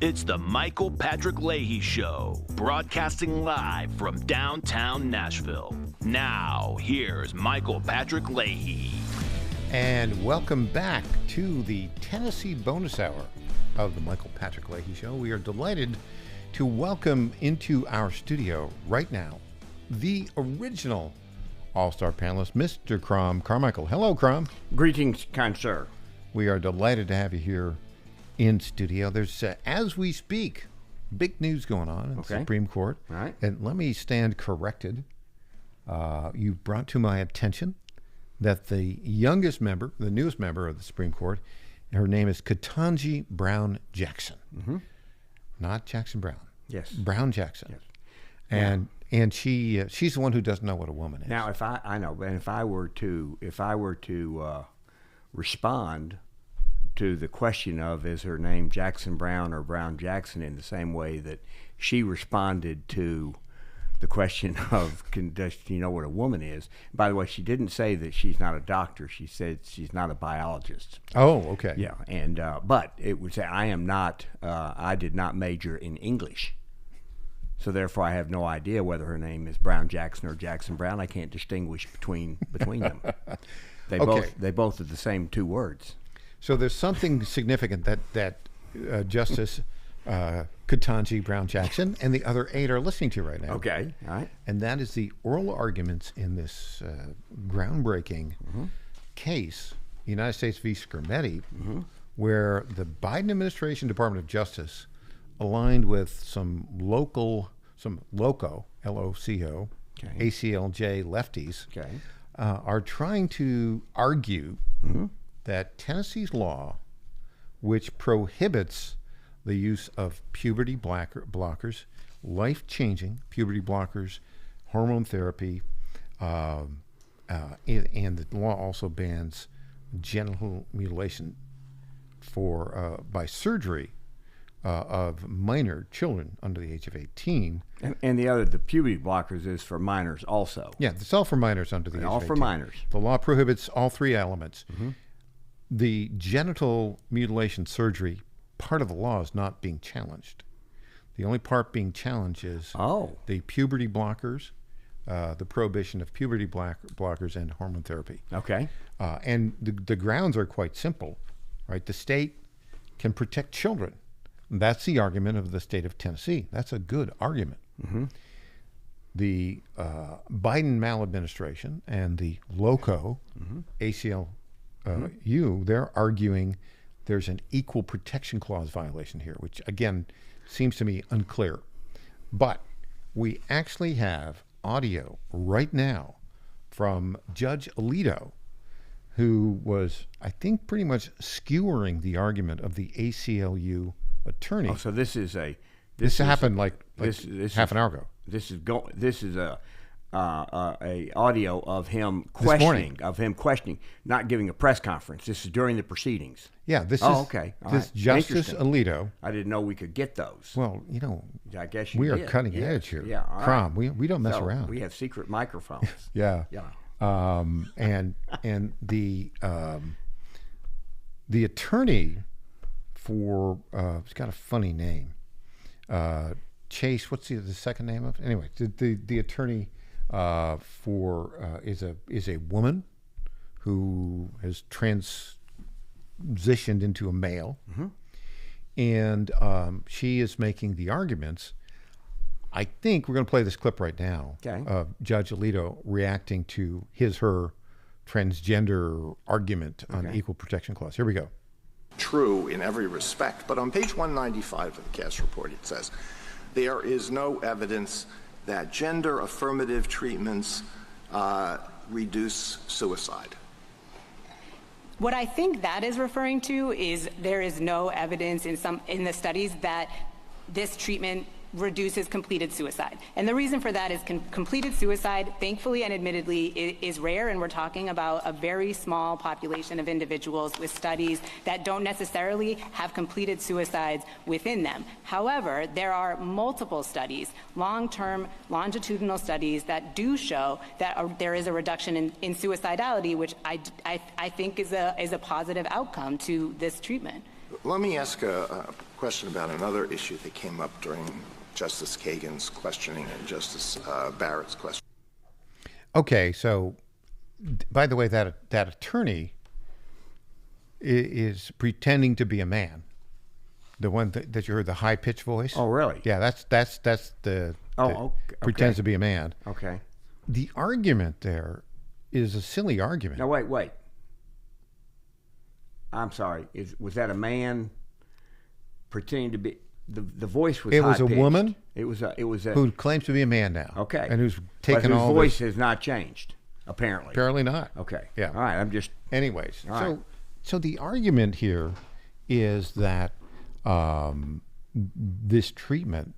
It's the Michael Patrick Leahy Show, broadcasting live from downtown Nashville. Now, here's Michael Patrick Leahy. And welcome back to the Tennessee bonus hour of the Michael Patrick Leahy Show. We are delighted to welcome into our studio right now the original all-star panelist, Mr. Crom Carmichael. Hello, Crom. Greetings, kind sir. We are delighted to have you here in studio. There's, as we speak, big news going on in the Supreme Court. All right. And let me stand corrected. You brought to my attention that the youngest member, the newest member of the Supreme Court, her name is Ketanji Brown Jackson. Mm-hmm. Not Jackson Brown. Yes. Brown Jackson. Yes. And she's the one who doesn't know what a woman is. Now, if I were to respond to the question of is her name Jackson Brown or Brown Jackson in the same way that she responded to the question of does she know what a woman is? By the way, she didn't say that she's not a doctor. She said she's not a biologist. Oh, okay. Yeah, and but it would say I am not. I did not major in English, so therefore I have no idea whether her name is Brown Jackson or Jackson Brown. I can't distinguish between them. They both are the same two words. So there's something significant that Justice Ketanji Brown Jackson and the other 8 are listening to right now. Okay, all right. And that is the oral arguments in this groundbreaking case, United States v. Skermetti, where the Biden administration Department of Justice aligned with some loco, L-O-C-O, ACLJ lefties, are trying to argue that Tennessee's law, which prohibits the use of puberty blockers, life-changing puberty blockers, hormone therapy, and the law also bans genital mutilation by surgery of minor children under the age of 18. And the puberty blockers is for minors also. Yeah, it's all for minors under the age of 18. All for minors. The law prohibits all 3 elements. The genital mutilation surgery part of the law is not being challenged. The only part being challenged is the puberty blockers, the prohibition of puberty blockers and hormone therapy. Okay. And the grounds are quite simple, right? The state can protect children. That's the argument of the state of Tennessee. That's a good argument. The Biden maladministration and the LOCO, ACLU, they're arguing there's an equal protection clause violation here, which again seems to me unclear. But we actually have audio right now from Judge Alito, who was, I think, pretty much skewering the argument of the ACLU attorney. Oh, so this happened like half an hour ago. This is a audio of him questioning, not giving a press conference. This is during the proceedings. Yeah, this is okay. This Justice Alito. I didn't know we could get those. Well, I guess we are cutting edge here. Yeah, all Crom, right. we don't mess around. We have secret microphones. Yeah. And the attorney for it's got a funny name. Chase, what's the second name of it? Anyway, the attorney is a woman who has transitioned into a male, and she is making the arguments. I think we're going to play this clip right now of Judge Alito reacting to her transgender argument on the Equal Protection Clause. Here we go. True in every respect, but on page 195 of the CAS report it says, there is no evidence that gender affirmative treatments reduce suicide. What I think that is referring to is there is no evidence in the studies that this treatment reduces completed suicide. And the reason for that is completed suicide, thankfully and admittedly, is rare, and we're talking about a very small population of individuals with studies that don't necessarily have completed suicides within them. However, there are multiple studies, long-term longitudinal studies that do show that there is a reduction in suicidality, which I think is a positive outcome to this treatment. Let me ask a question about another issue that came up during Justice Kagan's questioning and Justice Barrett's question. Okay, so by the way, that attorney is pretending to be a man. The one that you heard, the high pitched voice. Oh, really? Yeah, that's the okay. pretends to be a man. Okay. The argument there is a silly argument. Now wait. I'm sorry. Was that a man pretending to be? The voice was. It was a high-pitched. woman. It was a who claims to be a man now. Okay. And who's but taken whose all voice this. has not changed. Apparently not. Okay. Yeah. All right. I'm just. Anyways, All right. so the argument here is that this treatment,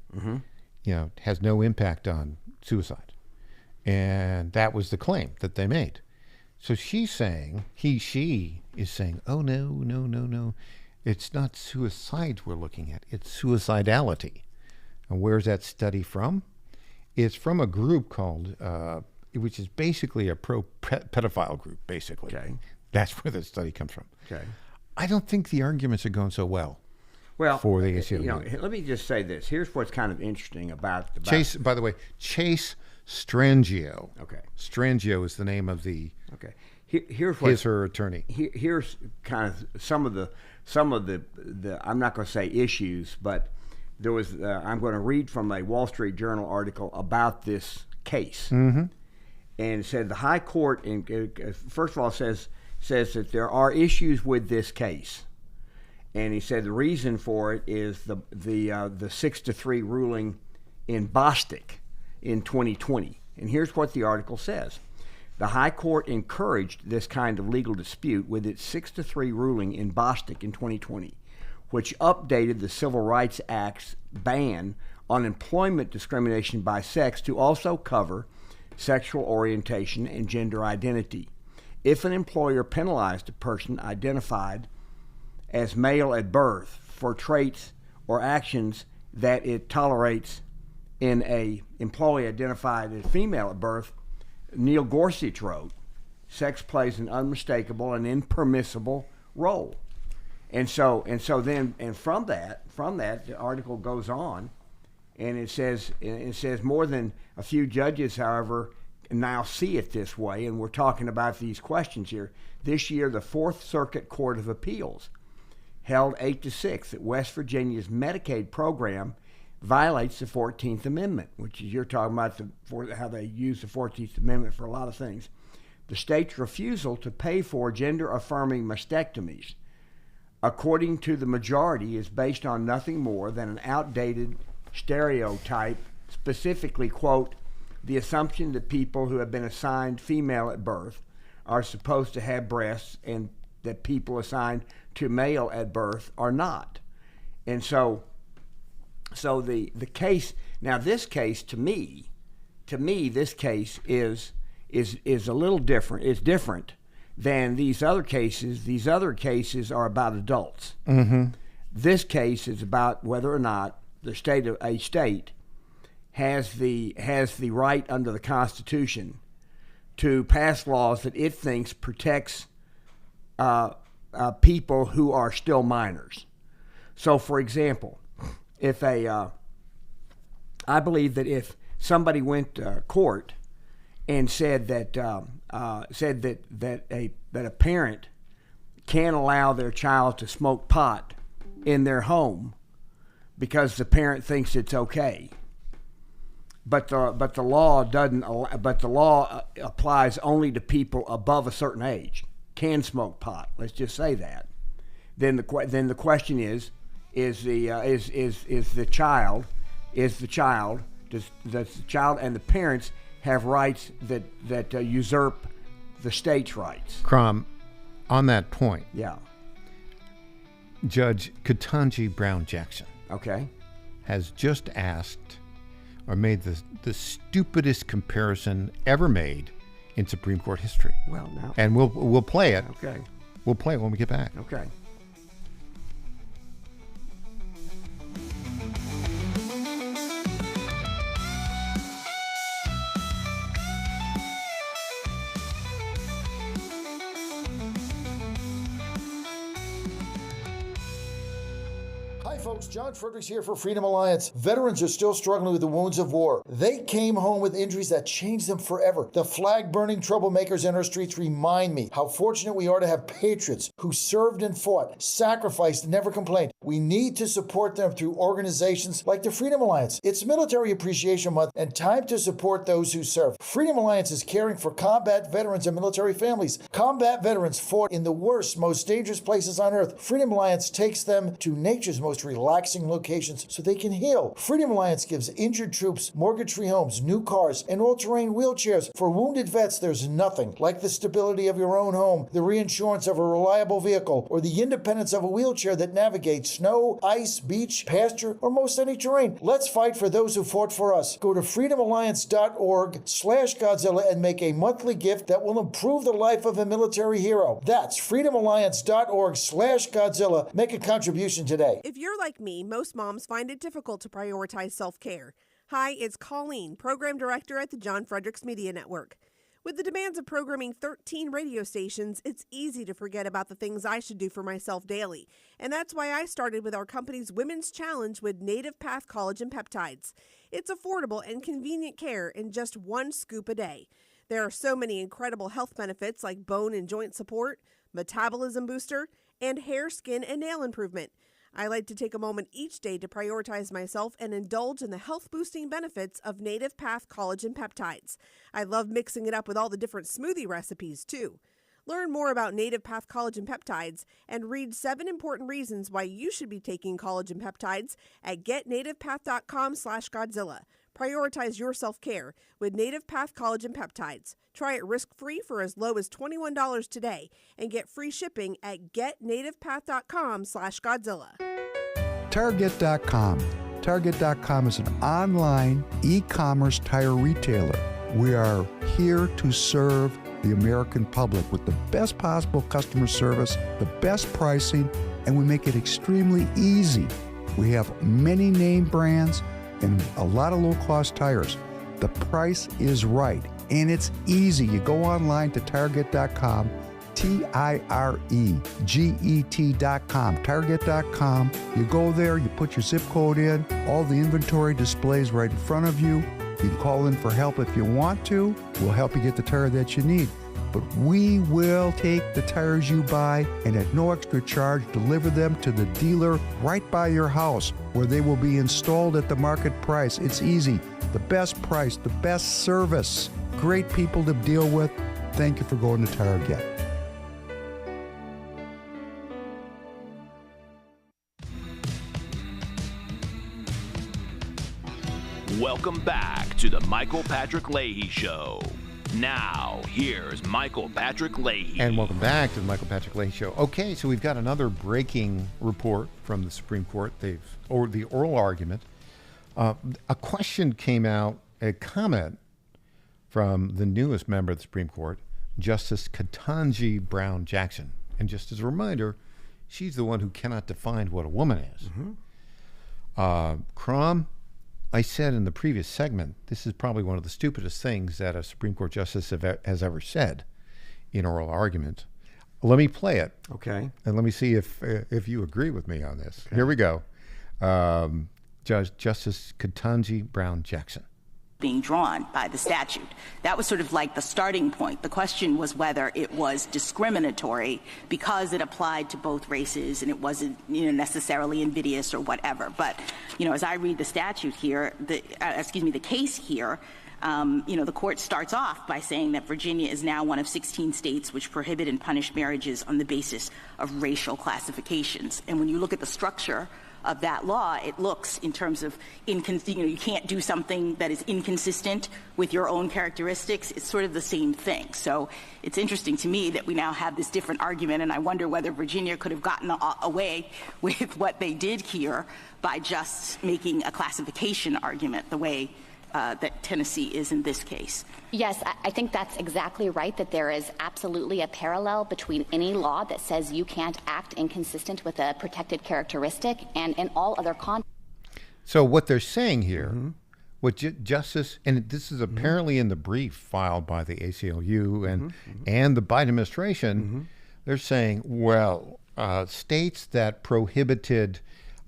has no impact on suicide, and that was the claim that they made. So she's saying, she is saying, oh no, it's not suicide we're looking at; it's suicidality. And where's that study from? It's from a group called, which is basically a pro-pedophile group, basically. Okay. That's where the study comes from. Okay. I don't think the arguments are going so well. Well, for the ACLU. Let me just say this. Here's what's kind of interesting about Chase. By the way, Chase Strangio. Okay. Strangio is the name of the. Okay. Here's what her attorney. Here's kind of some of the I'm not going to say issues, but there was. I'm going to read from a Wall Street Journal article about this case, and it said the High Court first of all says that there are issues with this case. And he said the reason for it is the 6-3 ruling in Bostic in 2020. And here's what the article says. The High Court encouraged this kind of legal dispute with its 6-3 ruling in Bostic in 2020, which updated the Civil Rights Act's ban on employment discrimination by sex to also cover sexual orientation and gender identity. If an employer penalized a person identified as male at birth for traits or actions that it tolerates in a employee identified as female at birth, Neil Gorsuch wrote, sex plays an unmistakable and impermissible role. And from that the article goes on and it says more than a few judges, however, now see it this way, and we're talking about these questions here. This year the Fourth Circuit Court of Appeals held 8-6 that West Virginia's Medicaid program violates the 14th Amendment, which is you're talking about how they use the 14th Amendment for a lot of things. The state's refusal to pay for gender-affirming mastectomies, according to the majority, is based on nothing more than an outdated stereotype, specifically, quote, the assumption that people who have been assigned female at birth are supposed to have breasts and that people assigned to male at birth are not. And so the case, now this case to me this case is a little different. It's different than these other cases. These other cases are about adults. This case is about whether or not a state has the right under the Constitution to pass laws that it thinks protects people who are still minors. So, for example, if I believe that if somebody went to court and said that a parent can't allow their child to smoke pot in their home because the parent thinks it's okay, but the law doesn't. But the law applies only to people above a certain age can smoke pot. Let's just say that. Then the question is the child does the child and the parents have rights that usurp the state's rights? Crom, on that point, Yeah. Judge Ketanji Brown Jackson Okay. has just asked or made the stupidest comparison ever made in Supreme Court history. Well, now. And we'll play it. Okay. We'll play it when we get back. Okay. folks, John Fredericks here for Freedom Alliance. Veterans are still struggling with the wounds of war. They came home with injuries that changed them forever. The flag-burning troublemakers in our streets remind me how fortunate we are to have patriots who served and fought, sacrificed, and never complained. We need to support them through organizations like the Freedom Alliance. It's Military Appreciation Month and time to support those who serve. Freedom Alliance is caring for combat veterans and military families. Combat veterans fought in the worst, most dangerous places on earth. Freedom Alliance takes them to nature's most relaxing locations so they can heal. Freedom Alliance gives injured troops mortgage-free homes, new cars, and all-terrain wheelchairs. For wounded vets, there's nothing like the stability of your own home, the reinsurance of a reliable vehicle, or the independence of a wheelchair that navigates snow, ice, beach, pasture, or most any terrain. Let's fight for those who fought for us. Go to freedomalliance.org/Godzilla and make a monthly gift that will improve the life of a military hero. That's freedomalliance.org/Godzilla. Make a contribution today. If you're like me, most moms find it difficult to prioritize self-care. Hi, it's Colleen, Program Director at the John Fredericks Media Network. With the demands of programming 13 radio stations, it's easy to forget about the things I should do for myself daily. And that's why I started with our company's Women's Challenge with Native Path Collagen Peptides. It's affordable and convenient care in just one scoop a day. There are so many incredible health benefits like bone and joint support, metabolism booster, and hair, skin, and nail improvement. I like to take a moment each day to prioritize myself and indulge in the health-boosting benefits of Native Path Collagen Peptides. I love mixing it up with all the different smoothie recipes, too. Learn more about Native Path Collagen Peptides and read 7 important reasons why you should be taking collagen peptides at getnativepath.com/Godzilla. Prioritize your self-care with Native Path Collagen Peptides. Try it risk-free for as low as $21 today and get free shipping at getnativepath.com/Godzilla. Target.com. Target.com is an online e-commerce tire retailer. We are here to serve the American public with the best possible customer service, the best pricing, and we make it extremely easy. We have many name brands and a lot of low-cost tires. The price is right, and it's easy. You go online to Target.com, Tireget.com, Target.com. You go there, you put your zip code in, all the inventory displays right in front of you. You can call in for help if you want to. We'll help you get the tire that you need. But we will take the tires you buy and at no extra charge deliver them to the dealer right by your house where they will be installed at the market price. It's easy. The best price, the best service. Great people to deal with. Thank you for going to Target. Welcome back to the Michael Patrick Leahy Show. Now, here's Michael Patrick Leahy. And welcome back to the Michael Patrick Leahy Show. Okay, so we've got another breaking report from the Supreme Court. The oral argument. A question came out, a comment from the newest member of the Supreme Court, Justice Ketanji Brown Jackson. And just as a reminder, she's the one who cannot define what a woman is. Crom, I said in the previous segment, this is probably one of the stupidest things that a Supreme Court justice has ever said in oral argument. Let me play it. Okay. And let me see if you agree with me on this. Okay. Here we go. Justice Ketanji Brown Jackson. Being drawn by the statute. That was sort of like the starting point. The question was whether it was discriminatory because it applied to both races and it wasn't, necessarily invidious or whatever. But, as I read the statute here, the case here, the court starts off by saying that Virginia is now one of 16 states which prohibit and punish marriages on the basis of racial classifications. And when you look at the structure of that law, it looks in terms of, you can't do something that is inconsistent with your own characteristics. It's sort of the same thing. So it's interesting to me that we now have this different argument, and I wonder whether Virginia could have gotten away with what they did here by just making a classification argument the way that Tennessee is in this case. Yes, I think that's exactly right, that there is absolutely a parallel between any law that says you can't act inconsistent with a protected characteristic and in all other contexts. So what they're saying here, what Justice, and this is apparently in the brief filed by the ACLU and the Biden administration, they're saying, well, states that prohibited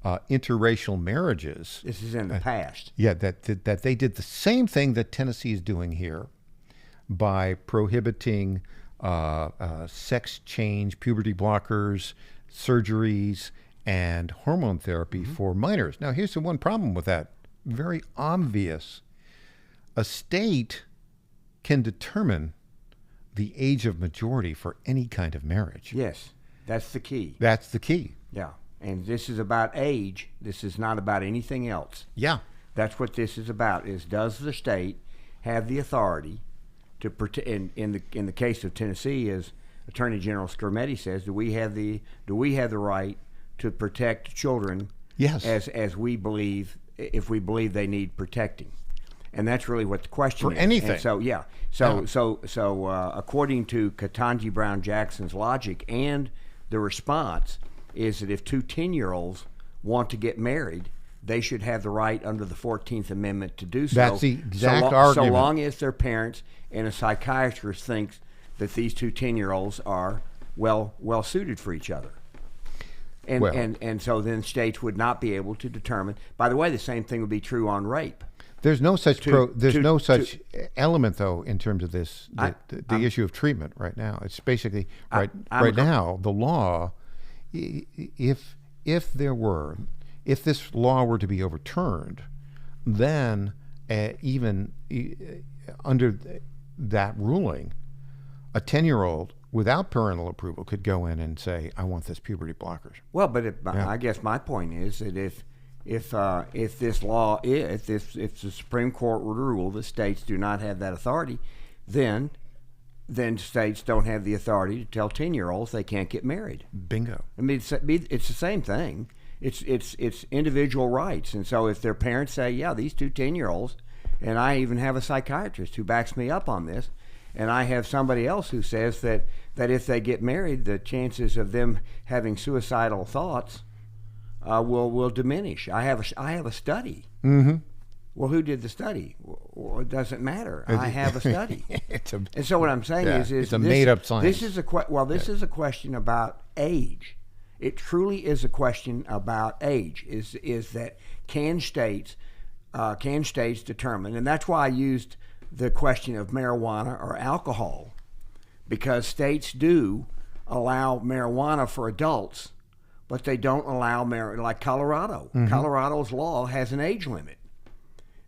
interracial marriages. This is in the past. Yeah, that they did the same thing that Tennessee is doing here by prohibiting sex change, puberty blockers, surgeries, and hormone therapy for minors. Now, here's the one problem with that. Very obvious. A state can determine the age of majority for any kind of marriage. Yes, that's the key. That's the key. Yeah, and this is about age. This is not about anything else. Yeah. That's what this is about, is does the state have the authority to protect, in the case of Tennessee, as Attorney General Skermetti says, do we have the right to protect children Yes. as we believe, if we believe they need protecting? And that's really what the question For is. anything. And so, yeah. So according to Ketanji Brown Jackson's logic, and the response is that if two 10-year-olds want to get married, they should have the right under the 14th Amendment to do so. That's the exact argument. So long as their parents and a psychiatrist thinks that these two 10-year-olds are well suited for each other. And so then states would not be able to determine. By the way, the same thing would be true on rape. There's no such element, though, in terms of this the issue of treatment right now. It's basically right now the law. If this law were to be overturned, then even under that ruling, a 10-year-old without parental approval could go in and say, "I want this puberty blockers." Well, but I guess my point is that if the Supreme Court were to rule that states do not have that authority, then states don't have the authority to tell 10-year-olds they can't get married. Bingo. I mean, it's the same thing. It's individual rights. And so if their parents say, yeah, these two 10-year-olds, and I even have a psychiatrist who backs me up on this, and I have somebody else who says that if they get married, the chances of them having suicidal thoughts will diminish. I have a study. Mm-hmm. Well, who did the study? Well, it doesn't matter. I have a study. And so what I'm saying is it's a made-up science. This is a question about age. It truly is a question about age. Is that can states determine? And that's why I used the question of marijuana or alcohol, because states do allow marijuana for adults, but they don't allow like Colorado. Mm-hmm. Colorado's law has an age limit.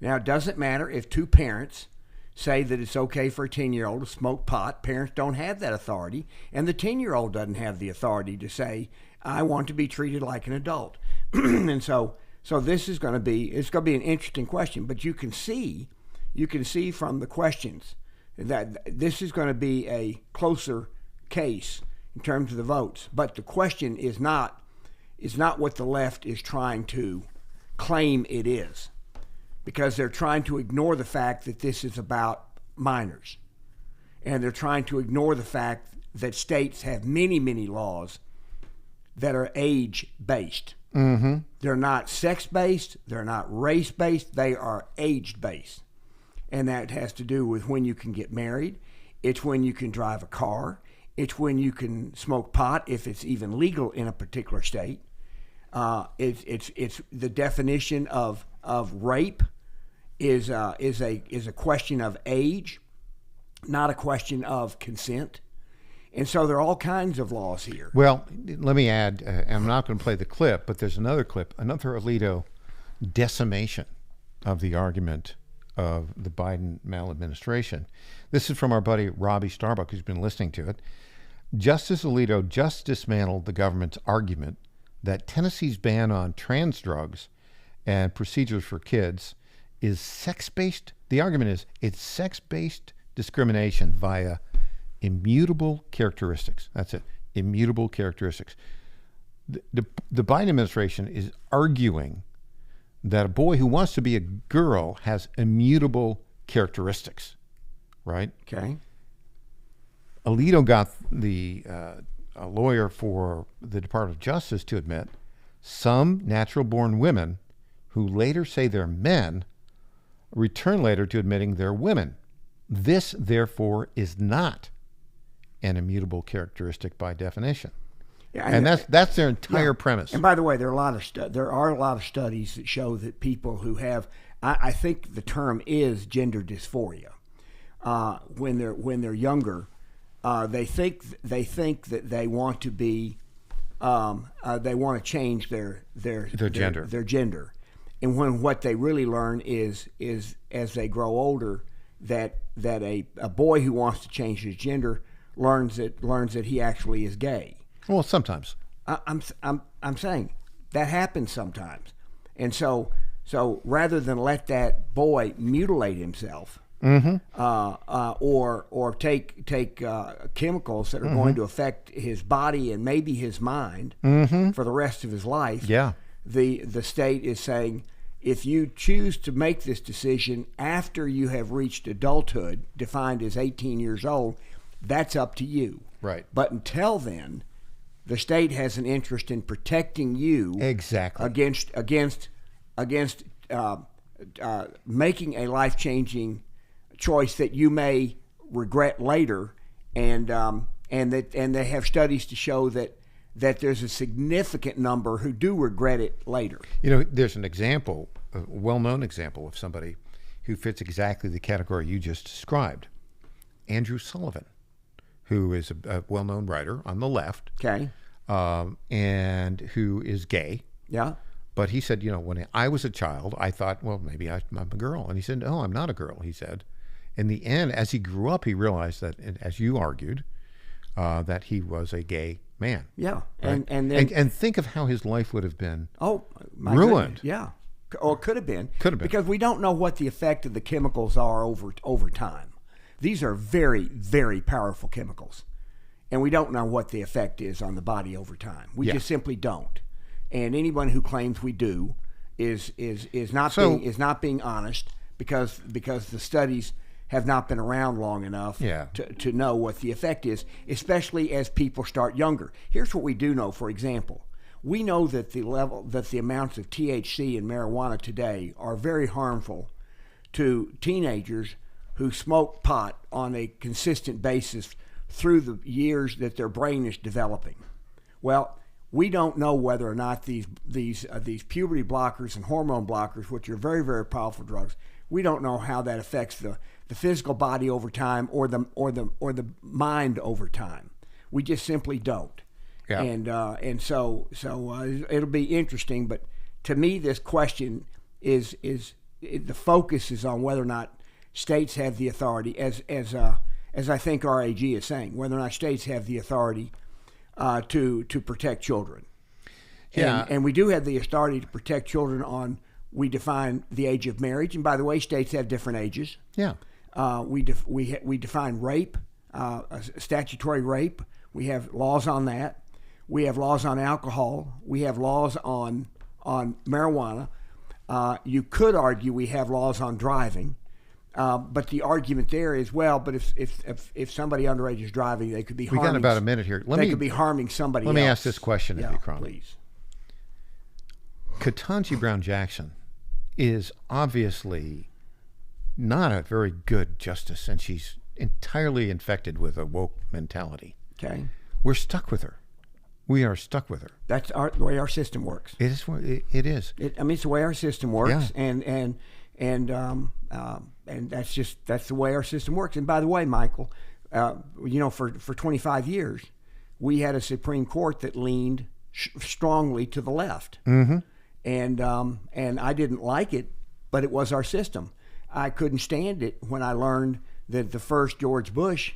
Now, it doesn't matter if two parents say that it's okay for a 10-year-old to smoke pot. Parents don't have that authority, and the 10-year-old doesn't have the authority to say, I want to be treated like an adult. And so this is going to be an interesting question, but you can see from the questions that this is going to be a closer case in terms of the votes. But the question is not what the left is trying to claim it is, because they're trying to ignore the fact that this is about minors. And they're trying to ignore the fact that states have many, many laws that are age-based. Mm-hmm. They're not sex-based, they're not race-based, they are age-based. And that has to do with when you can get married, it's when you can drive a car, it's when you can smoke pot if it's even legal in a particular state. It's the definition of rape is a question of age, not a question of consent. And so there are all kinds of laws here. Well, let me add, I'm not going to play the clip, but there's another clip, another Alito decimation of the argument of the Biden maladministration. This is from our buddy Robbie Starbuck, who's been listening to it. Justice Alito just dismantled the government's argument that Tennessee's ban on trans drugs and procedures for kids is sex-based. The argument is it's sex-based discrimination via immutable characteristics. That's it, immutable characteristics. The Biden administration is arguing that a boy who wants to be a girl has immutable characteristics, right? Okay. Alito got a lawyer for the Department of Justice to admit some natural-born women who later say they're men return later to admitting they're women. This, therefore, is not an immutable characteristic by definition. Yeah, and that's their entire premise. And by the way, there are a lot of studies that show that people who have, I think the term is gender dysphoria, when they're younger, they think that they want to be, they want to change their gender, and when what they really learn is as they grow older that a boy who wants to change his gender learns that he actually is gay. Well, sometimes. I'm saying that happens sometimes, and so rather than let that boy mutilate himself, or take chemicals that are going to affect his body and maybe his mind for the rest of his life, the state is saying, if you choose to make this decision after you have reached adulthood, defined as 18 years old, that's up to you. Right. But until then, the state has an interest in protecting you against making a life-changing choice that you may regret later, and they have studies to show that there's a significant number who do regret it later. You know, there's an example, a well-known example of somebody who fits exactly the category you just described. Andrew Sullivan, who is a well-known writer on the left, and who is gay. Yeah. But he said, when I was a child, I thought, well, maybe I'm a girl. And he said, no, I'm not a girl, he said. In the end, as he grew up, he realized that, as you argued, that he was a gay man. Yeah. Right? And think of how his life would have been ruined. Goodness. Yeah. Or could have been. Could have been. Because we don't know what the effect of the chemicals are over time. These are very, very powerful chemicals. And we don't know what the effect is on the body over time. We just simply don't. And anyone who claims we do is not being honest, because the studies have not been around long enough to know what the effect is, especially as people start younger. Here's what we do know, for example. We know that the amounts of THC in marijuana today are very harmful to teenagers who smoke pot on a consistent basis through the years that their brain is developing. Well, we don't know whether or not these puberty blockers and hormone blockers, which are very, very powerful drugs, we don't know how that affects the physical body over time or the mind over time. We just simply don't. Yeah. And so it'll be interesting. But to me, this question is the focus is on whether or not states have the authority, as I think RAG is saying, whether or not states have the authority to protect children. Yeah. And we do have the authority to protect children on, we define the age of marriage. And by the way, states have different ages. Yeah. We define rape, statutory rape. We have laws on that. We have laws on alcohol. We have laws on marijuana. You could argue we have laws on driving. But the argument there is, well, but if somebody underage is driving, they could be harming. We got about a minute here. Could be harming somebody else. Let me ask this question, if you promise. Please. Ketanji Brown Jackson is obviously not a very good justice, and she's entirely infected with a woke mentality. Okay. We're stuck with her. We are stuck with her. That's the way our system works. It is. It is. It's the way our system works, and that's the way our system works. And by the way, Michael, for 25 years, we had a Supreme Court that leaned strongly to the left, and I didn't like it, but it was our system. I couldn't stand it when I learned that the first George Bush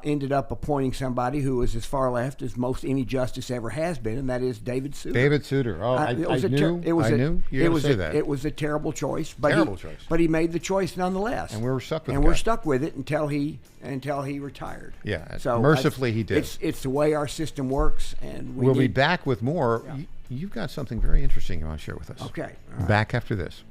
ended up appointing somebody who was as far left as most any justice ever has been, and that is David Souter. David Souter. Oh, I knew you were going to say that. It was a terrible choice, but he made the choice nonetheless. And we were stuck with it. And we're stuck with it until he retired. Yeah. So mercifully, he did. It's the way our system works, and we'll be back with more. Yeah. You've got something very interesting you want to share with us. Okay. All right. Back after this.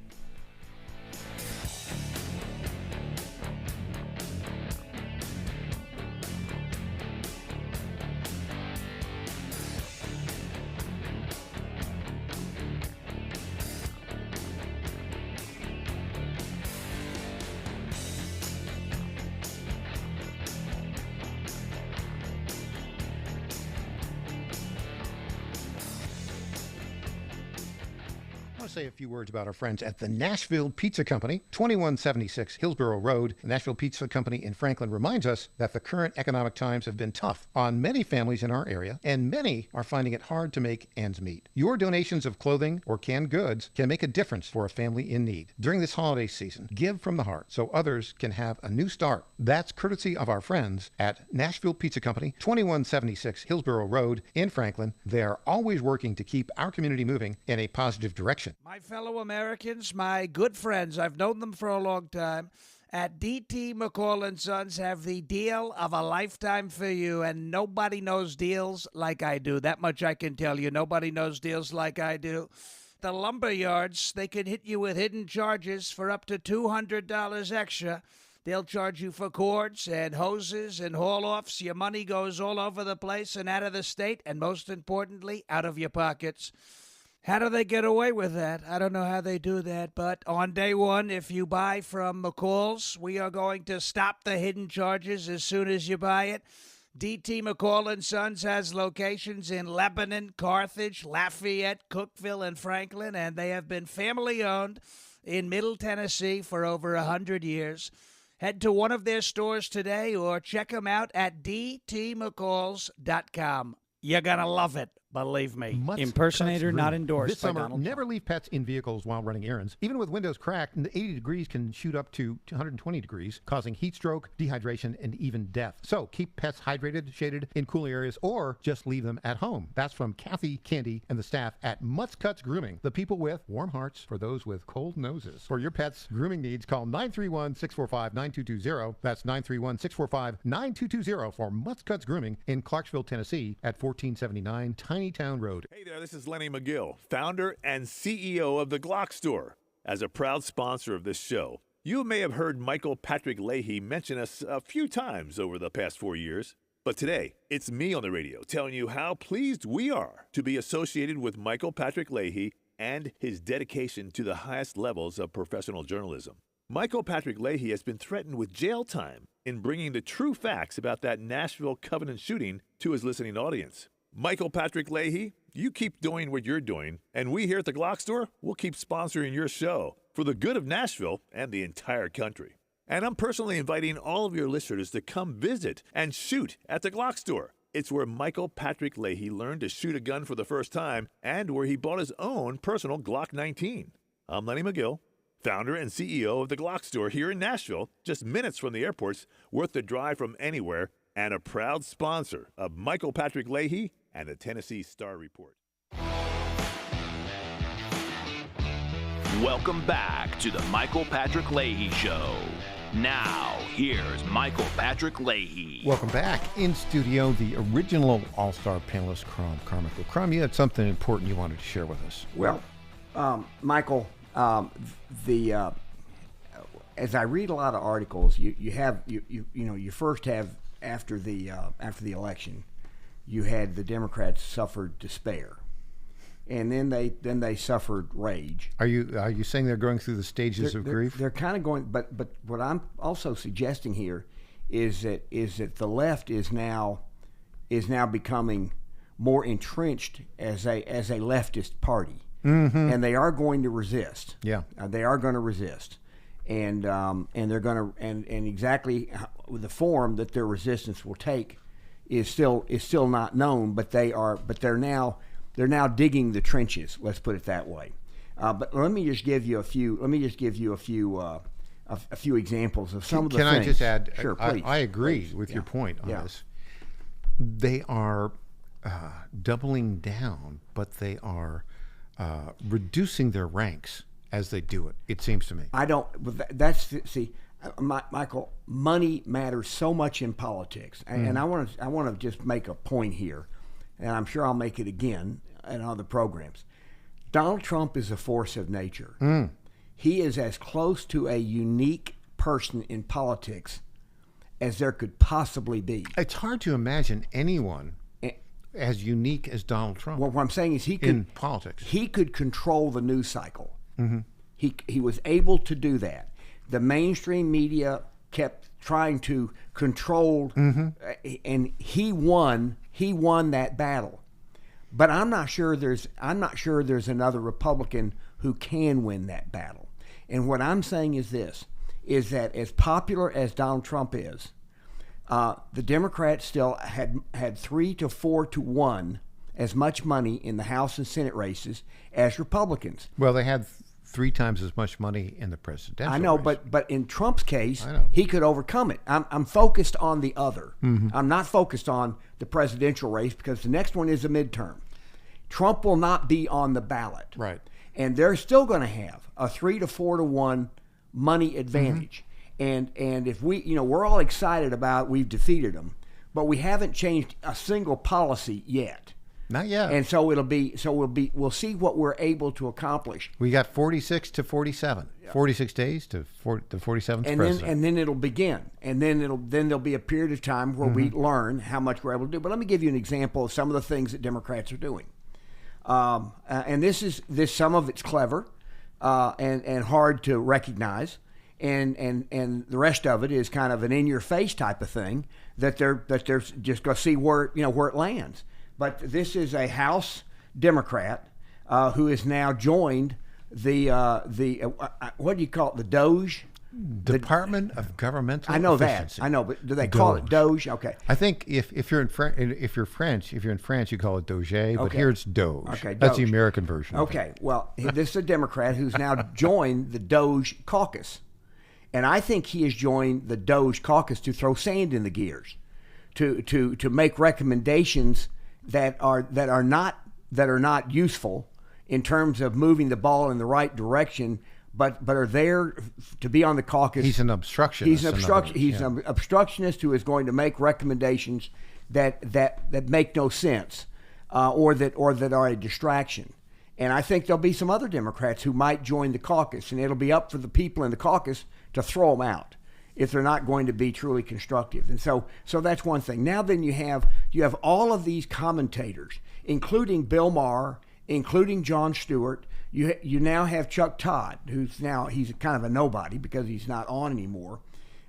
say a few words about our friends at the Nashville Pizza Company, 2176 Hillsborough Road. The Nashville Pizza Company in Franklin reminds us that the current economic times have been tough on many families in our area, and many are finding it hard to make ends meet. Your donations of clothing or canned goods can make a difference for a family in need. During this holiday season, give from the heart so others can have a new start. That's courtesy of our friends at Nashville Pizza Company, 2176 Hillsborough Road in Franklin. They are always working to keep our community moving in a positive direction. My fellow Americans, my good friends, I've known them for a long time, at D.T. McCall & Sons have the deal of a lifetime for you, and nobody knows deals like I do. That much I can tell you. Nobody knows deals like I do. The lumber yards, they can hit you with hidden charges for up to $200 extra. They'll charge you for cords and hoses and haul-offs. Your money goes all over the place and out of the state, and most importantly, out of your pockets. How do they get away with that? I don't know how they do that, but on day one, if you buy from McCall's, we are going to stop the hidden charges as soon as you buy it. D.T. McCall & Sons has locations in Lebanon, Carthage, Lafayette, Cookeville, and Franklin, and they have been family-owned in Middle Tennessee for over 100 years. Head to one of their stores today or check them out at dtmccalls.com. You're going to love it. Believe me. Impersonator not endorsed this by summer, Donald never Trump. leave pets in vehicles while running errands. Even with windows cracked, and the 80 degrees can shoot up to 120 degrees, causing heat stroke, dehydration, and even death. So keep pets hydrated, shaded in cool areas, or just leave them at home. That's from Kathy, Candy, and the staff at Mutts Cuts Grooming, the people with warm hearts for those with cold noses. For your pet's grooming needs, call 931-645-9220. That's 931-645-9220 for Mutts Cuts Grooming in Clarksville, Tennessee at 1479 Tiny Town Road. Hey there, this is Lenny McGill, founder and CEO of The Glock Store. As a proud sponsor of this show, you may have heard Michael Patrick Leahy mention us a few times over the past 4 years. But today, it's me on the radio telling you how pleased we are to be associated with Michael Patrick Leahy and his dedication to the highest levels of professional journalism. Michael Patrick Leahy has been threatened with jail time in bringing the true facts about that Nashville Covenant shooting to his listening audience. Michael Patrick Leahy, you keep doing what you're doing, and we here at the Glock Store will keep sponsoring your show for the good of Nashville and the entire country. And I'm personally inviting all of your listeners to come visit and shoot at the Glock Store. It's where Michael Patrick Leahy learned to shoot a gun for the first time and where he bought his own personal Glock 19. I'm Lenny McGill, founder and CEO of the Glock Store here in Nashville, just minutes from the airports, worth the drive from anywhere, and a proud sponsor of Michael Patrick Leahy and the Tennessee Star Report. Welcome back to the Michael Patrick Leahy Show. Now, here's Michael Patrick Leahy. Welcome back. In studio, the original All-Star panelist, Crom Carmichael. Crom, you had something important you wanted to share with us. Well, Michael, as I read a lot of articles, you first have after the election, you had the Democrats suffered despair, and then they suffered rage. Are you saying they're going through the stages of grief? They're kind of going, but what I'm also suggesting here is that the left is now becoming more entrenched as a leftist party, and they are going to resist. Yeah, they are going to resist, and they're going to and exactly the form that their resistance will take is still not known, but they're now digging the trenches. Let's put it that way. But let me just give you a few examples of some of the things. Can I just add? Sure, please. I agree with your point on this. They are doubling down, but they are reducing their ranks as they do it. It seems to me. Michael, money matters so much in politics, and I want to just make a point here, and I'm sure I'll make it again in other programs. Donald Trump is a force of nature. He is as close to a unique person in politics as there could possibly be. It's hard to imagine anyone as unique as Donald Trump. Well, what I'm saying is in politics, he could control the news cycle. He was able to do that. The mainstream media kept trying to control, and he won that battle. But I'm not sure there's another Republican who can win that battle. And what I'm saying is this, is that as popular as Donald Trump is, the Democrats still had 3 to 4 to 1 as much money in the House and Senate races as Republicans. Well, they had 3 times as much money in the presidential I know, race. but in Trump's case, he could overcome it. I'm focused on the other. I'm not focused on the presidential race because the next one is a midterm. Trump will not be on the ballot. Right. And they're still going to have a 3 to 4 to 1 money advantage. And if we're all excited about we've defeated them, but we haven't changed a single policy yet. Not yet. And so we'll see what we're able to accomplish. We got 46 to 47. 46 days to the 47th president. And then it'll begin. And then there'll be a period of time where we learn how much we're able to do. But let me give you an example of some of the things that Democrats are doing. And this some of it's clever and hard to recognize, and the rest of it is kind of an in-your-face type of thing that they're just going to see where it lands. But this is a House Democrat who has now joined the what do you call it? The DOGE. Department of Governmental I know Efficiency. that. I know, but do they call it DOGE? Okay. I think if you're in French, you call it Doge, but here it's Doge. Okay, that's the Doge. American version. Okay. Well, this is a Democrat who's now joined the Doge caucus, and I think he has joined the Doge caucus to throw sand in the gears, to make recommendations that are not useful in terms of moving the ball in the right direction. But are there to be on the caucus. He's an obstructionist. He's an obstructionist who is going to make recommendations that make no sense, or that are a distraction. And I think there'll be some other Democrats who might join the caucus, and it'll be up for the people in the caucus to throw them out if they're not going to be truly constructive. And so that's one thing. Now then you have all of these commentators, including Bill Maher, including Jon Stewart. You now have Chuck Todd, he's kind of a nobody because he's not on anymore.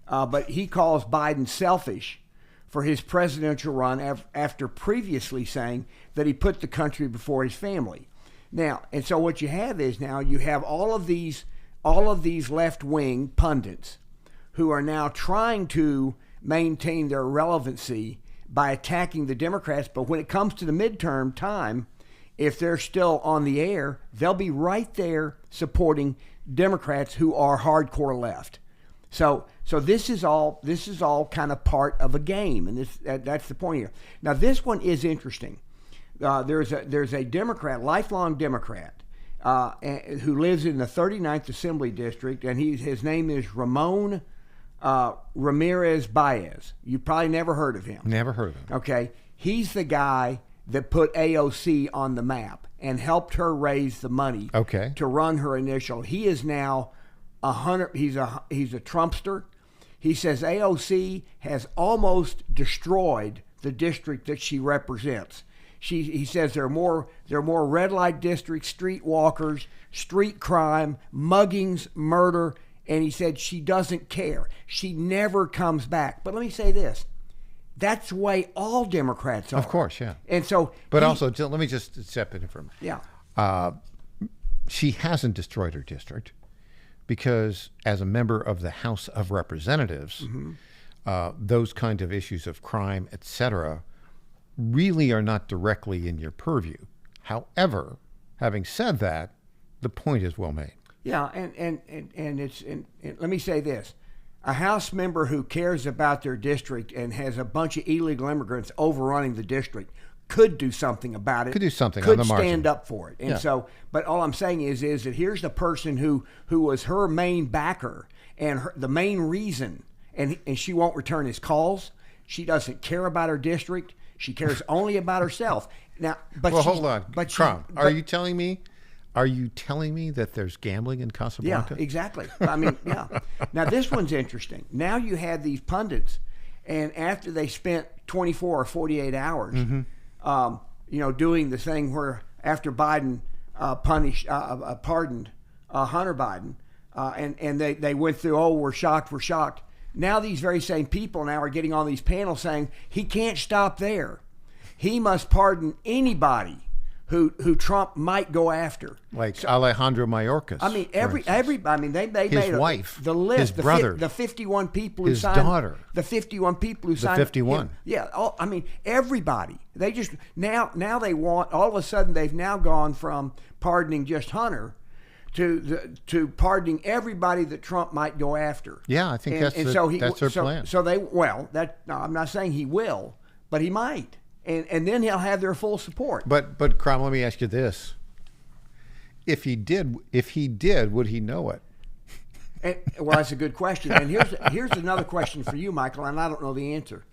But he calls Biden selfish for his presidential run after previously saying that he put the country before his family. Now, and so what you have is now you have all of these left-wing pundits who are now trying to maintain their relevancy by attacking the Democrats. But when it comes to the midterm time, if they're still on the air, they'll be right there supporting Democrats who are hardcore left. So this is all kind of part of a game, and that's the point here. Now this one is interesting. There's a Democrat, lifelong Democrat, who lives in the 39th Assembly District, and his name is Ramon Ramirez Baez. You probably never heard of him. Never heard of him. Okay, he's the guy that put AOC on the map and helped her raise the money to run her initial. He is now he's a Trumpster. He says AOC has almost destroyed the district that she represents. He says there are more red light districts, street walkers, street crime, muggings, murder, and he said she doesn't care. She never comes back. But let me say this. That's the way all Democrats are. Of course, yeah. And so, also, let me just step in for a minute. Yeah. She hasn't destroyed her district because, as a member of the House of Representatives, those kind of issues of crime, etc., really are not directly in your purview. However, having said that, the point is well made. Yeah, and let me say this. A House member who cares about their district and has a bunch of illegal immigrants overrunning the district could do something about it. Could do something on the margin. Could stand up for it. And so, but all I'm saying is that here's the person who was her main backer and the main reason, and she won't return his calls. She doesn't care about her district. She cares only about herself. Now, but hold on. But Trump, are you telling me that there's gambling in Casablanca? Yeah, exactly. I mean, yeah. Now, this one's interesting. Now you have these pundits, and after they spent 24 or 48 hours, doing the thing where after Biden pardoned Hunter Biden, and they went through, we're shocked. Now these very same people now are getting on these panels saying he can't stop there. He must pardon anybody who Trump might go after. Like Alejandro Mayorkas. I mean, they made his wife, the list, his brother, the 51 people who his signed, daughter, the 51 people who signed, 51. I mean, everybody. They just now they want, all of a sudden they've now gone from pardoning just Hunter to pardoning everybody that Trump might go after. Yeah, I think that's their plan. So I'm not saying he will, but he might. And then he'll have their full support. But Crom, let me ask you this: if he did, would he know it? Well, that's a good question. And here's another question for you, Michael, and I don't know the answer.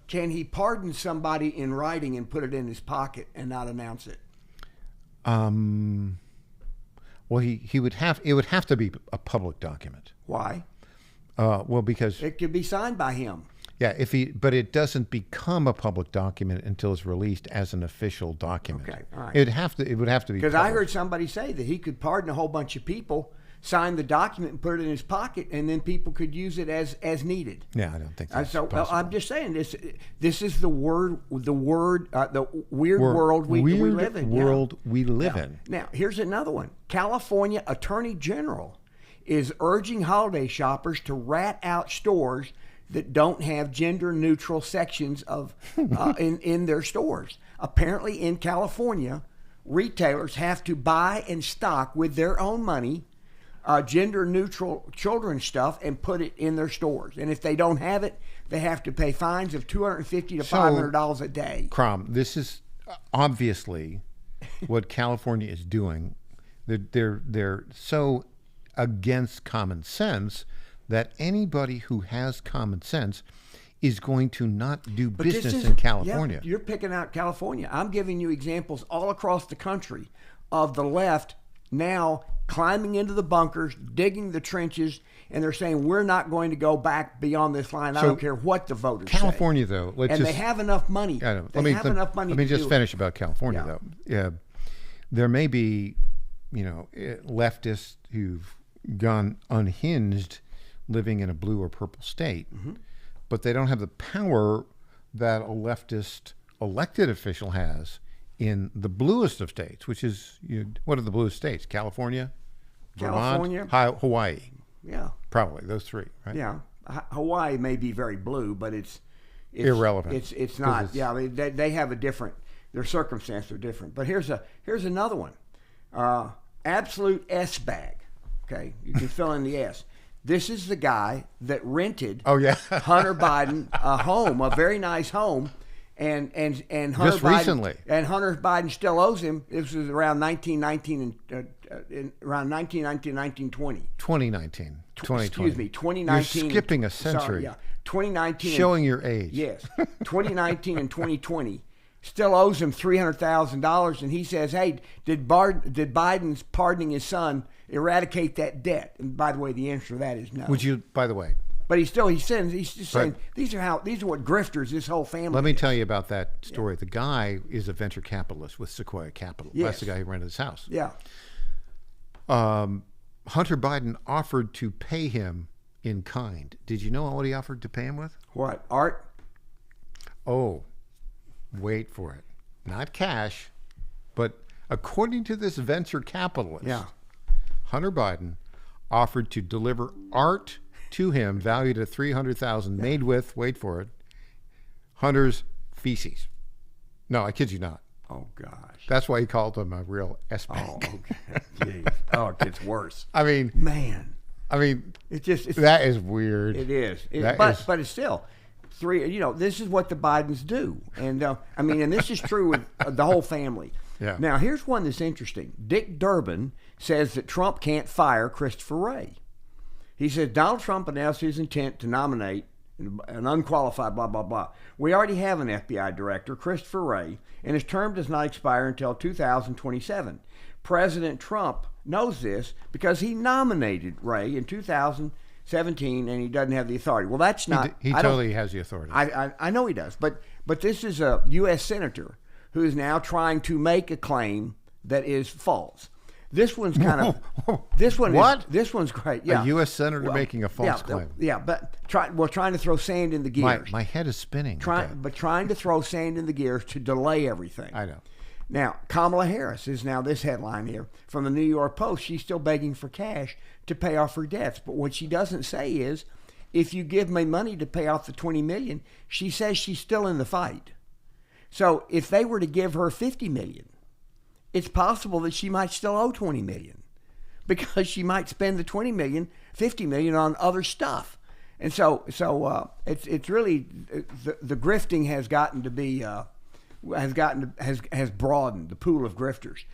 Can he pardon somebody in writing and put it in his pocket and not announce it? Well, he would have. It would have to be a public document. Why? Well, because it could be signed by him. Yeah, but it doesn't become a public document until it's released as an official document. Okay, all right. It would have to be. Because I heard somebody say that he could pardon a whole bunch of people, sign the document, and put it in his pocket, and then people could use it as needed. Yeah, I don't think that's so. possible. I'm just saying this is the weird world we live in. We live in. Now, here's another one. California Attorney General is urging holiday shoppers to rat out stores that don't have gender-neutral sections of in their stores. Apparently, in California, retailers have to buy and stock with their own money gender-neutral children's stuff and put it in their stores. And if they don't have it, they have to pay fines of $250 to $500 a day. Crom, this is obviously what California is doing. They're so against common sense that anybody who has common sense is going to not do business in California. Yeah, you're picking out California. I'm giving you examples all across the country of the left now climbing into the bunkers, digging the trenches, and they're saying we're not going to go back beyond this line. I don't care what the voters Say. Though, they have enough money. Let me just finish about California, though. Yeah, there may be, leftists who've gone unhinged living in a blue or purple state, but they don't have the power that a leftist elected official has in the bluest of states, which is, what are the bluest states? California, Vermont, Hawaii. Yeah. Probably those three, right? Yeah. Hawaii may be very blue, but it's irrelevant. It's not. They have a different, their circumstances are different. But here's another one. Absolute S bag. Okay. You can fill in the S. This is the guy that rented Hunter Biden a home, a very nice home, and Hunter just Biden, recently, and Hunter Biden still owes him. This was around 1919 and around 1919, 1920. 2019. 2020. Excuse me, 2019. You're skipping a century. Sorry, 2019. Showing your age. Yes, 2019 and 2020. Still owes him $300,000, and he says, "Hey, did Biden's pardoning his son eradicate that debt?" And by the way, the answer to that is no. Would you? By the way. But he's just saying these are what grifters this whole family. Let me tell you about that story. Yeah. The guy is a venture capitalist with Sequoia Capital. Yes. That's the guy who rented his house. Yeah. Hunter Biden offered to pay him in kind. Did you know what he offered to pay him with? What? Art? Oh, wait for it. Not cash, but according to this venture capitalist, Hunter Biden offered to deliver art to him valued at $300,000, made with, wait for it, Hunter's feces. No, I kid you not. Oh, gosh. That's why he called him a real S-bag. Oh, okay. Jeez. Oh, it gets worse. I mean, man. That is weird. It is. But it's still this is what the Bidens do. And and this is true with the whole family. Yeah. Now, here's one that's interesting. Dick Durbin says that Trump can't fire Christopher Wray. He says Donald Trump announced his intent to nominate an unqualified blah, blah, blah. We already have an FBI director, Christopher Wray, and his term does not expire until 2027. President Trump knows this because he nominated Wray in 2017, and he doesn't have the authority. Well, that's not... He totally has the authority. I know he does, but this is a U.S. senator who is now trying to make a claim that is false. This one's kind of... This one what? This one's great. Yeah. A U.S. senator making a false claim. Yeah, but trying to throw sand in the gears. My head is spinning. Trying to throw sand in the gears to delay everything. I know. Now, Kamala Harris is now this headline here from the New York Post. She's still begging for cash to pay off her debts. But what she doesn't say is, if you give me money to pay off the $20 million, she says she's still in the fight. So if they were to give her $50 million, it's possible that she might still owe $20 million because she might spend the $20 million, $50 million on other stuff. And so it's really the grifting has gotten to be has broadened the pool of grifters.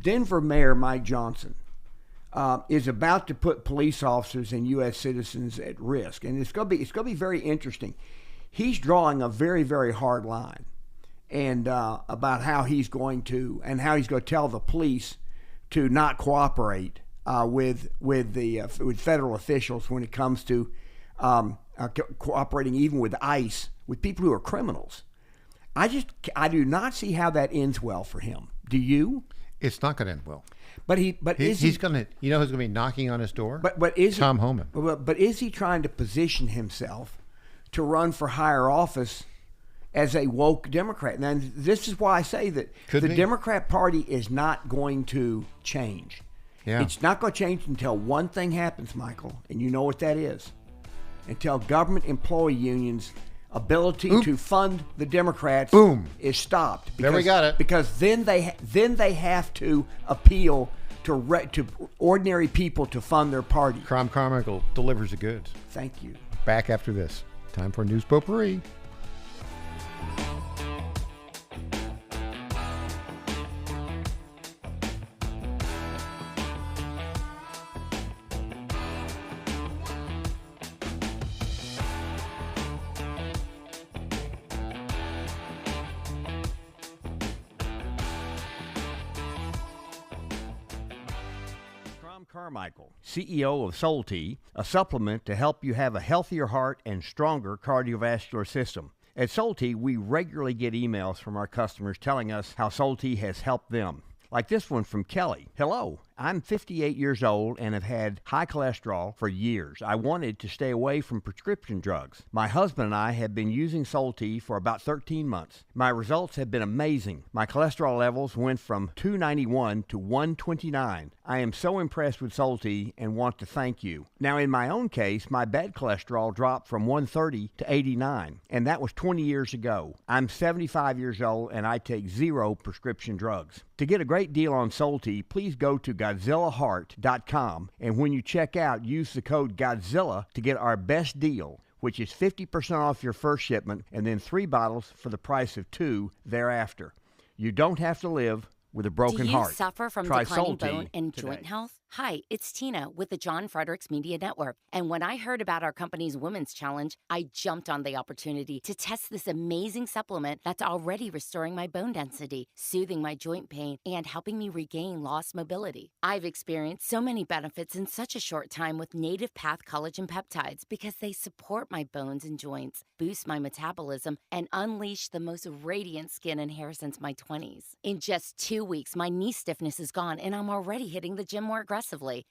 Denver Mayor Mike Johnson is about to put police officers and U.S. citizens at risk, and it's going to be very interesting. He's drawing a very, very hard line, and about how he's going to tell the police to not cooperate with federal officials when it comes to cooperating even with ICE, with people who are criminals. I do not see how that ends well for him. Do you? It's not going to end well. He's going to. You know who's going to be knocking on his door? But is Tom Homan. But is he trying to position himself to run for higher office as a woke Democrat? And this is why I say that Democrat Party is not going to change. Yeah. It's not going to change until one thing happens, Michael, and you know what that is. Until government employee unions' ability to fund the Democrats is stopped. There we got it. Because then they have to appeal to ordinary people to fund their party. Crom Carmichael delivers the goods. Thank you. Back after this. Time for News Potpourri. Carmichael, CEO of Soul Tea, a supplement to help you have a healthier heart and stronger cardiovascular system. At Soul Tea, we regularly get emails from our customers telling us how Soul Tea has helped them. Like this one from Kelly. Hello, I'm 58 years old and have had high cholesterol for years. I wanted to stay away from prescription drugs. My husband and I have been using Soul Tea for about 13 months. My results have been amazing. My cholesterol levels went from 291 to 129. I am so impressed with Soul Tea and want to thank you. Now, in my own case, my bad cholesterol dropped from 130 to 89, and that was 20 years ago. I'm 75 years old and I take 0 prescription drugs. To get a great deal on Soul Tea, please go to GodzillaHeart.com, and when you check out, use the code Godzilla to get our best deal, which is 50% off your first shipment and then 3 bottles for the price of 2 thereafter. You don't have to live with a broken heart. Do you suffer from Try declining Soul Tea bone and today. joint health? Hi, it's Tina with the John Fredericks Media Network. And when I heard about our company's Women's Challenge, I jumped on the opportunity to test this amazing supplement that's already restoring my bone density, soothing my joint pain, and helping me regain lost mobility. I've experienced so many benefits in such a short time with Native Path Collagen Peptides because they support my bones and joints, boost my metabolism, and unleash the most radiant skin and hair since my 20s. In just 2 weeks, my knee stiffness is gone, and I'm already hitting the gym more aggressively.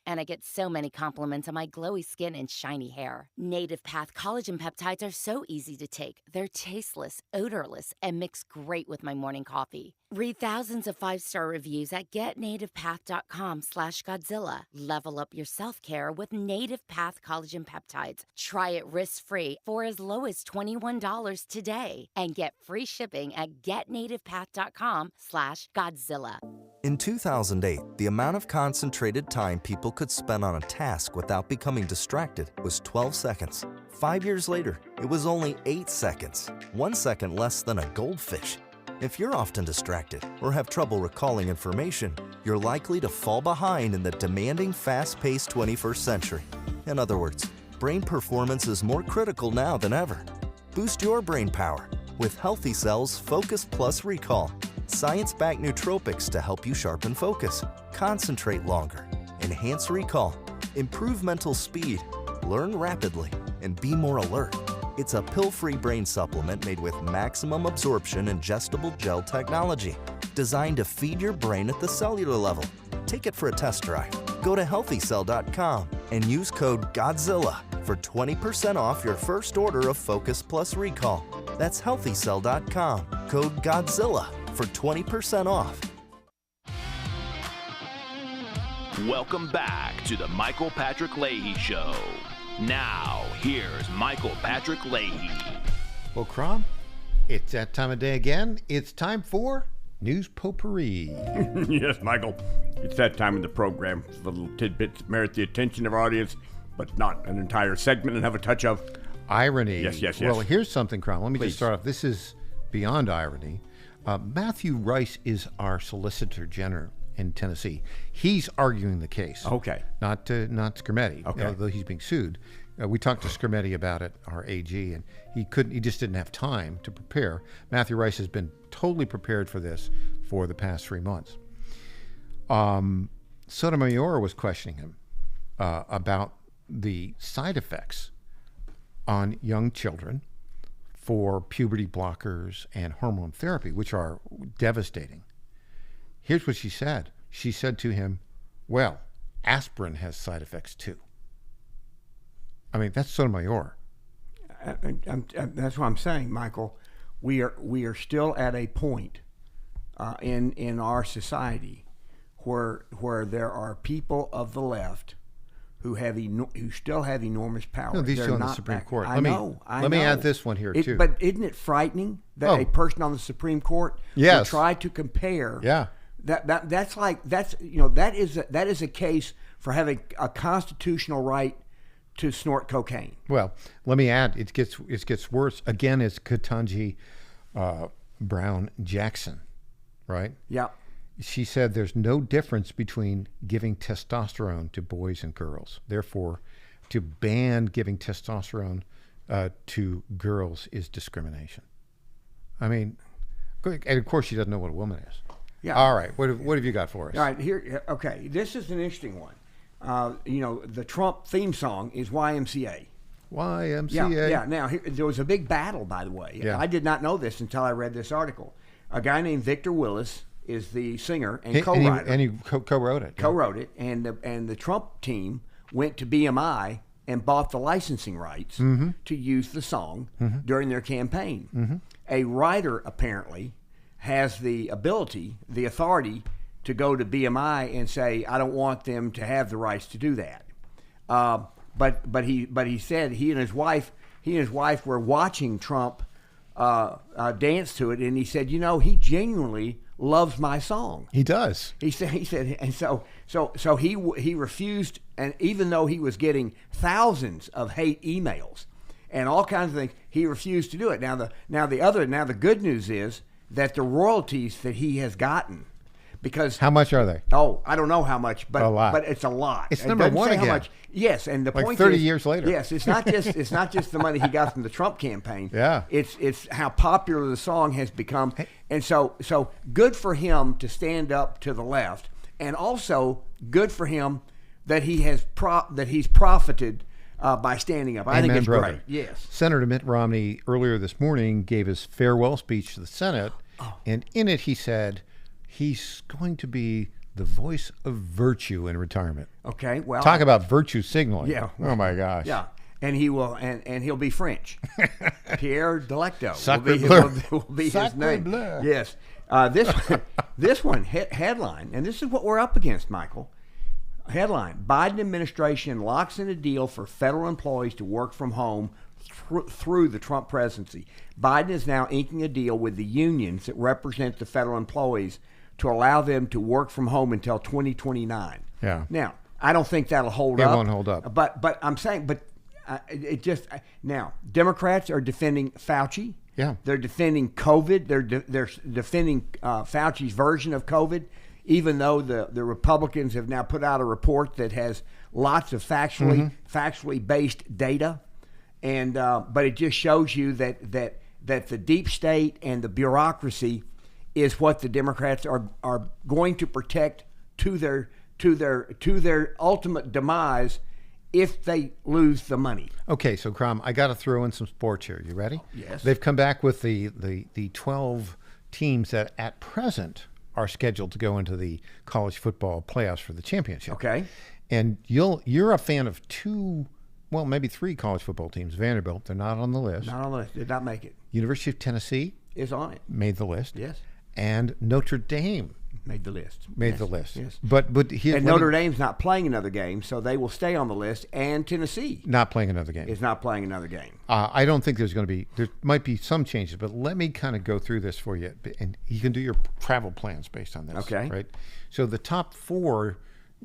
And I get so many compliments on my glowy skin and shiny hair. Native Path Collagen Peptides are so easy to take. They're tasteless, odorless, and mix great with my morning coffee. Read thousands of 5-star reviews at getnativepath.com/Godzilla. Level up your self-care with Native Path Collagen Peptides. Try it risk-free for as low as $21 today and get free shipping at getnativepath.com/Godzilla. In 2008, the amount of concentrated time people could spend on a task without becoming distracted was 12 seconds. 5 years later, it was only 8 seconds, 1 second less than a goldfish. If you're often distracted or have trouble recalling information, you're likely to fall behind in the demanding, fast-paced 21st century. In other words, brain performance is more critical now than ever. Boost your brain power with Healthy Cell's Focus Plus Recall. Science-backed nootropics to help you sharpen focus, concentrate longer, enhance recall, improve mental speed, learn rapidly, and be more alert. It's a pill-free brain supplement made with maximum absorption ingestible gel technology, designed to feed your brain at the cellular level. Take it for a test drive. Go to healthycell.com and use code GODZILLA for 20% off your first order of Focus Plus Recall. That's healthycell.com, code GODZILLA for 20% off. Welcome back to the Michael Patrick Leahy Show. Now, here's Michael Patrick Leahy. Well, Crom, it's that time of day again. It's time for News Potpourri. Yes, Michael. It's that time in the program. Little tidbits merit the attention of our audience, but not an entire segment and have a touch of irony. Yes. Well, here's something, Crom. Let me Please. just start off. This is beyond irony. Matthew Rice is our Solicitor General in Tennessee. He's arguing the case. Okay. Not Scrimetti, Okay. although he's being sued. We talked to Scrimetti about it, our AG, and he just didn't have time to prepare. Matthew Rice has been totally prepared for this for the past 3 months. Sotomayor was questioning him about the side effects on young children for puberty blockers and hormone therapy, which are devastating. Here's what she said. She said to him, well, aspirin has side effects too. I mean, that's Sotomayor. That's what I'm saying, Michael. We are still at a point in our society where there are people of the left who still have enormous power. No, these They're two on the not Supreme back. Court. I know. Let me add this one here too. But isn't it frightening that a person on the Supreme Court will try to compare? Yeah. That is a case for having a constitutional right to snort cocaine. Well, let me add. It gets worse. Again, it's Ketanji Brown Jackson, right? Yeah. She said there's no difference between giving testosterone to boys and girls. Therefore, to ban giving testosterone to girls is discrimination. I mean, and of course she doesn't know what a woman is. Yeah. All right. What have you got for us? All right. Here. Okay. This is an interesting one. The Trump theme song is YMCA. YMCA. Yeah. Now, there was a big battle, by the way. Yeah. I did not know this until I read this article. A guy named Victor Willis is the singer and co-writer. And he co-wrote it. Co-wrote it. And the Trump team went to BMI and bought the licensing rights to use the song during their campaign. A writer, apparently, has the ability, the authority, to go to BMI and say, I don't want them to have the rights to do that. But he said he and his wife were watching Trump dance to it, and he said, he genuinely loves my song. He does. He said, and so he refused, and even though he was getting thousands of hate emails and all kinds of things, he refused to do it. Now the good news is that the royalties that he has gotten, because how much are they? Oh, I don't know how much, but a lot. But it's a lot. It's number one again. How much. Yes, and the like point 30 is, years later. Yes, it's not just the money he got from the Trump campaign. Yeah, it's how popular the song has become, and so good for him to stand up to the left, and also good for him that he's profited by standing up. I think it's great. Yes. Senator Mitt Romney earlier this morning gave his farewell speech to the Senate, and in it he said he's going to be the voice of virtue in retirement. Okay, well, talk about virtue signaling. Yeah. Oh my gosh. Yeah, and he will, and he'll be French. Pierre Delecto will be his name. Bleu. Yes. This one headline, and this is what we're up against, Michael. Headline: Biden administration locks in a deal for federal employees to work from home through the Trump presidency. Biden is now inking a deal with the unions that represent the federal employees to allow them to work from home until 2029. Yeah. Now, I don't think that'll hold up. It won't hold up. But I'm saying, it just now Democrats are defending Fauci. Yeah. They're defending COVID. They're defending Fauci's version of COVID, even though the Republicans have now put out a report that has lots of factually based data, and but it just shows you that the deep state and the bureaucracy is what the Democrats are going to protect to their ultimate demise if they lose the money. Okay, so Crom, I got to throw in some sports here. You ready? Yes. They've come back with the 12 teams that at present are scheduled to go into the college football playoffs for the championship. Okay. And you're a fan of two, well, maybe three college football teams. Vanderbilt, they're not on the list. Not on the list. Did not make it. University of Tennessee is on it. Made the list. Yes. and Notre Dame made the list. Made the list. Yes. But here, and Notre Dame's not playing another game, so they will stay on the list. And Tennessee not playing another game. Is not playing another game. I don't think there might be some changes, but let me kind of go through this for you, and you can do your travel plans based on this. Okay. Right. So the top 4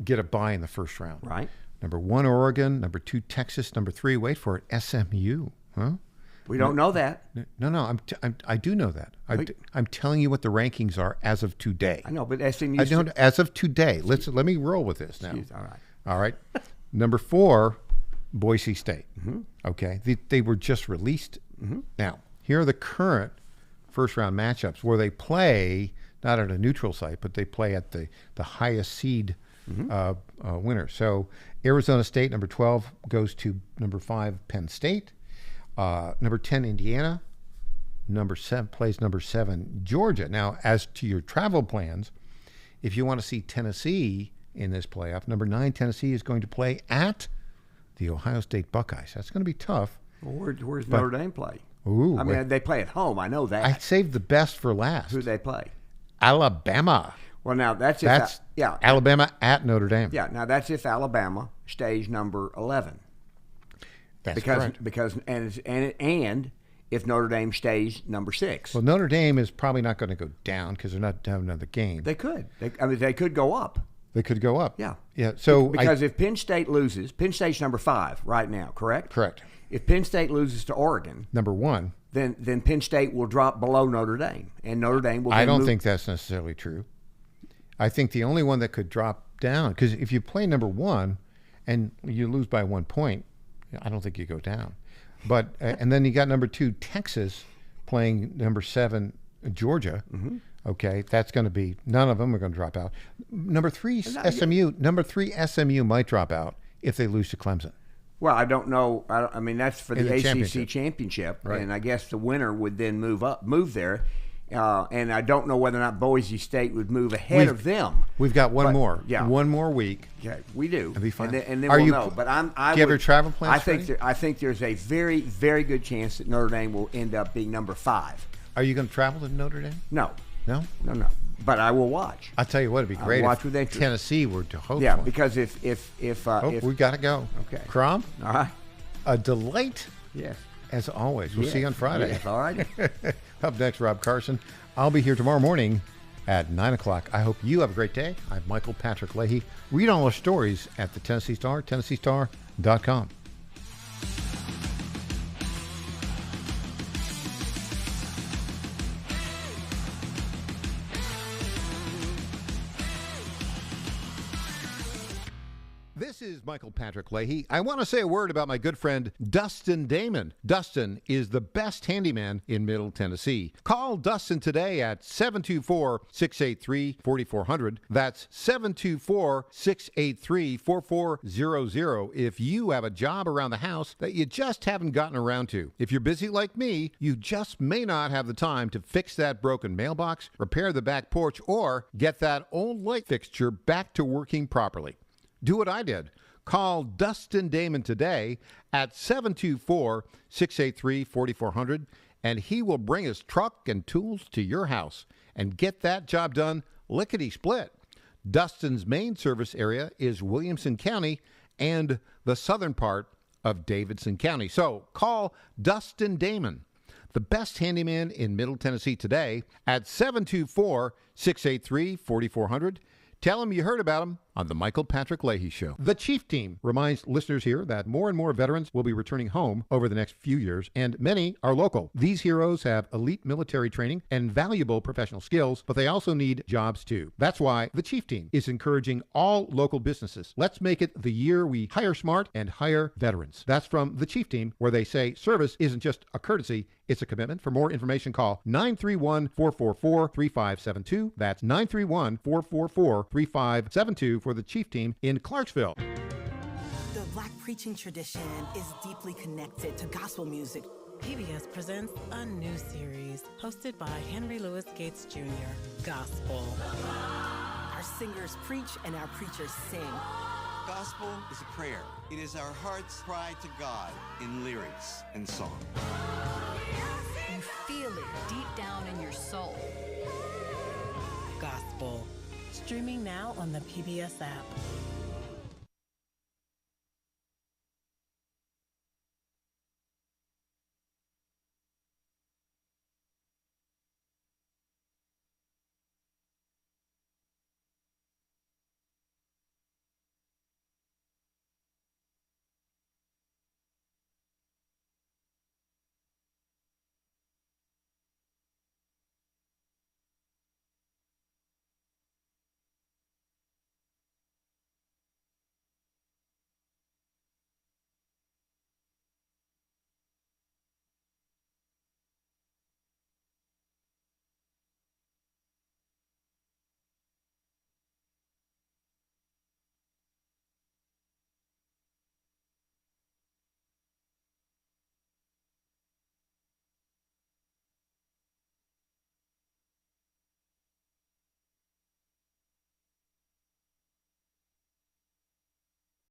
get a bye in the first round. Right. Number 1, Oregon. Number 2, Texas. Number 3, wait for it, SMU. Huh? We don't know that. No. I do know that. I'm telling you what the rankings are as of today. I know, but SMU. I don't. As of today. Let me roll with this now. All right. Number 4, Boise State. Mm-hmm. Okay. They were just released. Mm-hmm. Now, here are the current first round matchups where they play not at a neutral site, but they play at the highest seed winner. So Arizona State, number 12, goes to number 5, Penn State. Number 10, Indiana. Number 7 plays number 7, Georgia. Now, as to your travel plans, if you want to see Tennessee in this playoff, number 9, Tennessee is going to play at the Ohio State Buckeyes. That's going to be tough. Well, where's Notre Dame play? Ooh, I mean, they play at home. I know that. I saved the best for last. Who they play? Alabama. Well, now that's Alabama at Notre Dame. Yeah, now that's if Alabama stays number 11. That's correct. Because if Notre Dame stays number 6. Well, Notre Dame is probably not going to go down because they're not having another game. They could. They could go up. They could go up. Yeah. Yeah. So because if Penn State loses, Penn State's number 5 right now, correct? Correct. If Penn State loses to Oregon, number 1, then Penn State will drop below Notre Dame, and Notre Dame will. I don't think that's necessarily true. I think the only one that could drop down, because if you play number 1 and you lose by 1 point, I don't think you go down. But and then you got number 2, Texas, playing number 7, Georgia. Mm-hmm. Okay, that's going to be, none of them are going to drop out. Number 3, SMU. Number 3, SMU might drop out if they lose to Clemson. Well, I don't know. I mean, that's for the ACC championship, right. And I guess the winner would then move there. And I don't know whether or not Boise State would move ahead of them. We've got one more. Yeah. One more week. Yeah, we do. It'll be fine. And then we'll know. But do you have your travel plans I think there's a very, very good chance that Notre Dame will end up being number 5. Are you going to travel to Notre Dame? No. No? No. But I will watch. I'll tell you what, it'd be great watch with interest. Tennessee were to hope. Yeah, because if we got to go. Okay. Crom? All right. A delight. Yes. As always. We'll see you on Friday. Yes, all right. Up next, Rob Carson. I'll be here tomorrow morning at 9 o'clock. I hope you have a great day. I'm Michael Patrick Leahy. Read all our stories at the Tennessee Star, TennesseeStar.com. This is Michael Patrick Leahy. I want to say a word about my good friend Dustin Damon. Dustin is the best handyman in Middle Tennessee. Call Dustin today at 724-683-4400. That's 724-683-4400 if you have a job around the house that you just haven't gotten around to. If you're busy like me, you just may not have the time to fix that broken mailbox, repair the back porch, or get that old light fixture back to working properly. Do what I did. Call Dustin Damon today at 724-683-4400, and he will bring his truck and tools to your house and get that job done lickety-split. Dustin's main service area is Williamson County and the southern part of Davidson County. So call Dustin Damon, the best handyman in Middle Tennessee today, at 724-683-4400. Tell him you heard about him on the Michael Patrick Leahy Show. The Chief Team reminds listeners here that more and more veterans will be returning home over the next few years, and many are local. These heroes have elite military training and valuable professional skills, but they also need jobs too. That's why the Chief Team is encouraging all local businesses. Let's make it the year we hire smart and hire veterans. That's from the Chief Team, where they say service isn't just a courtesy, it's a commitment. For more information, call 931-444-3572. That's 931-444-3572 for the Chief Team in Clarksville. The Black preaching tradition is deeply connected to gospel music. PBS presents a new series hosted by Henry Louis Gates Jr., Gospel. Our singers preach and our preachers sing. Gospel is a prayer. It is our heart's cry to God in lyrics and song. You feel it deep down in your soul. people. Streaming now on the PBS app.